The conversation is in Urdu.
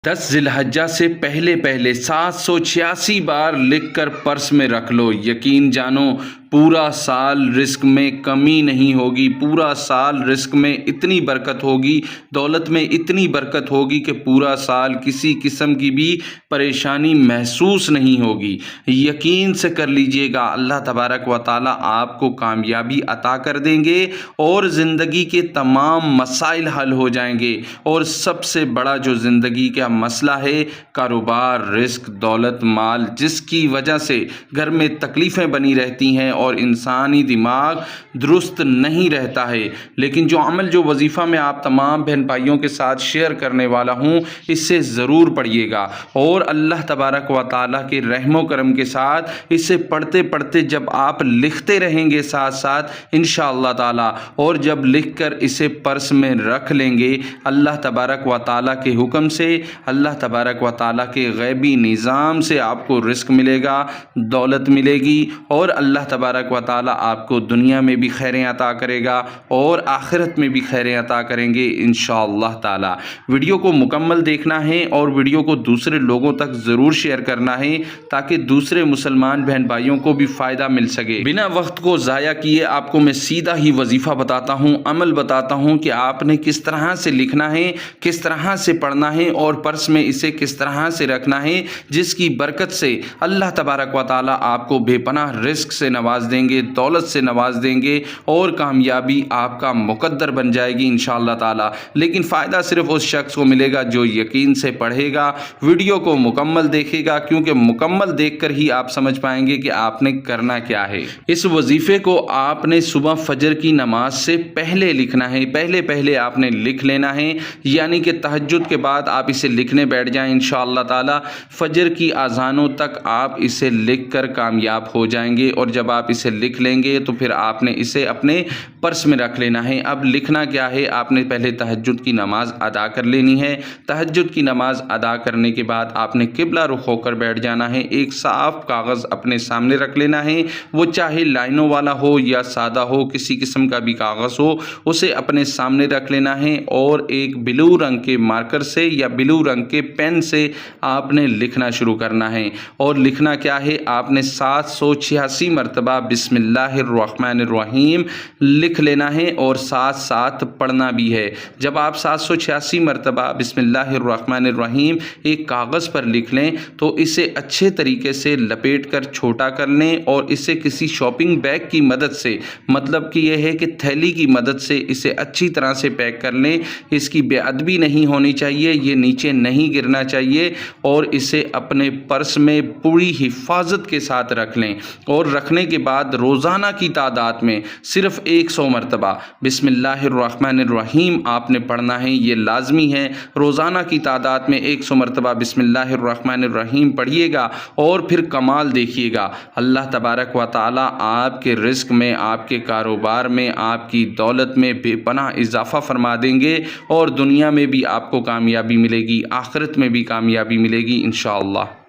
10 ذی الحجہ سے پہلے 786 بار لکھ کر پرس میں رکھ لو، یقین جانو پورا سال رزق میں کمی نہیں ہوگی، پورا سال رزق میں اتنی برکت ہوگی، دولت میں اتنی برکت ہوگی کہ پورا سال کسی قسم کی بھی پریشانی محسوس نہیں ہوگی۔ یقین سے کر لیجئے گا، اللہ تبارک و تعالی آپ کو کامیابی عطا کر دیں گے اور زندگی کے تمام مسائل حل ہو جائیں گے۔ اور سب سے بڑا جو زندگی کا مسئلہ ہے، کاروبار، رزق، دولت، مال، جس کی وجہ سے گھر میں تکلیفیں بنی رہتی ہیں اور انسانی دماغ درست نہیں رہتا ہے، لیکن جو عمل، جو وظیفہ میں آپ تمام بہن بھائیوں کے ساتھ شیئر کرنے والا ہوں، اس سے ضرور پڑھیے گا اور اللہ تبارک و تعالیٰ کے رحم و کرم کے ساتھ اسے پڑھتے پڑھتے جب آپ لکھتے رہیں گے ساتھ ساتھ انشاءاللہ تعالیٰ، اور جب لکھ کر اسے پرس میں رکھ لیں گے، اللہ تبارک و تعالیٰ کے حکم سے، اللہ تبارک و تعالیٰ کے غیبی نظام سے آپ کو رزق ملے گا، دولت ملے گی، اور اللہ تبارک و تعالیٰ آپ کو دنیا میں بھی خیریں عطا کرے گا اور آخرت میں بھی خیریں عطا کریں گے انشاءاللہ تعالیٰ۔ ویڈیو کو مکمل دیکھنا ہے اور ویڈیو کو دوسرے لوگوں تک ضرور شیئر کرنا ہے تاکہ دوسرے مسلمان بہن بھائیوں کو بھی فائدہ مل سکے۔ بنا وقت کو ضائع کیے آپ کو میں سیدھا ہی وظیفہ بتاتا ہوں، عمل بتاتا ہوں کہ آپ نے کس طرح سے لکھنا ہے، کس طرح سے پڑھنا ہے اور پرس میں اسے کس طرح سے رکھنا ہے، جس کی برکت سے اللہ تبارک و تعالیٰ آپ کو بے پناہ رزق سے نواز دیں گے، دولت سے نواز دیں گے اور کامیابی آپ کا مقدر بن جائے گی انشاءاللہ تعالیٰ۔ لیکن فائدہ صرف اس شخص کو ملے گا جو یقین سے پڑھے گا، ویڈیو کو مکمل دیکھے گا، کیونکہ مکمل دیکھ کر ہی آپ سمجھ پائیں گے کہ آپ نے کرنا کیا ہے۔ اس وظیفے کو آپ نے صبح فجر کی نماز سے پہلے لکھنا ہے، پہلے آپ نے لکھ لینا ہے، یعنی کہ تہجد کے بعد آپ اسے لکھنے بیٹھ جائیں انشاءاللہ تعالیٰ، فجر کی اذانوں تک آپ اسے لکھ کر کامیاب ہو جائیں گے، اور جب آپ اسے لکھ لیں گے تو پھر آپ نے اسے اپنے پرس میں رکھ لینا ہے۔ اب لکھنا کیا ہے، آپ نے پہلے تہجد کی نماز ادا کر لینی ہے، تہجد کی نماز ادا کرنے کے بعد آپ نے قبلہ رخ ہو کر بیٹھ جانا ہے، ایک صاف کاغذ اپنے سامنے رکھ لینا ہے، وہ چاہے لائنوں والا ہو یا سادہ ہو، کسی قسم کا بھی کاغذ ہو، اسے اپنے سامنے رکھ لینا ہے اور ایک بلو رنگ کے مارکر سے یا بلو رنگ کے پین سے آپ نے لکھنا شروع کرنا ہے۔ اور لکھنا کیا ہے، آپ نے 786 مرتبہ بسم اللہ الرحمن الرحیم لکھ لینا ہے اور ساتھ ساتھ پڑھنا بھی ہے۔ جب آپ 786 مرتبہ بسم اللہ الرحمن الرحیم ایک کاغذ پر لکھ لیں تو اسے اچھے طریقے سے لپیٹ کر چھوٹا کر لیں اور اسے کسی شاپنگ بیگ کی مدد سے، مطلب کہ یہ ہے کہ تھیلی کی مدد سے اسے اچھی طرح سے پیک کر لیں، اس کی بے ادبی نہیں ہونی چاہیے، یہ نیچے نہیں گرنا چاہیے، اور اسے اپنے پرس میں پوری حفاظت کے ساتھ رکھ لیں۔ اور رکھنے کے بعد روزانہ کی تعداد میں صرف 100 مرتبہ بسم اللہ الرحمن الرحیم آپ نے پڑھنا ہے، یہ لازمی ہے۔ روزانہ کی تعداد میں 100 مرتبہ بسم اللہ الرحمن الرحیم پڑھیے گا اور پھر کمال دیکھیے گا، اللہ تبارک و تعالیٰ آپ کے رزق میں، آپ کے کاروبار میں، آپ کی دولت میں بے پناہ اضافہ فرما دیں گے، اور دنیا میں بھی آپ کو کامیابی ملے گی، آخرت میں بھی کامیابی ملے گی انشاءاللہ۔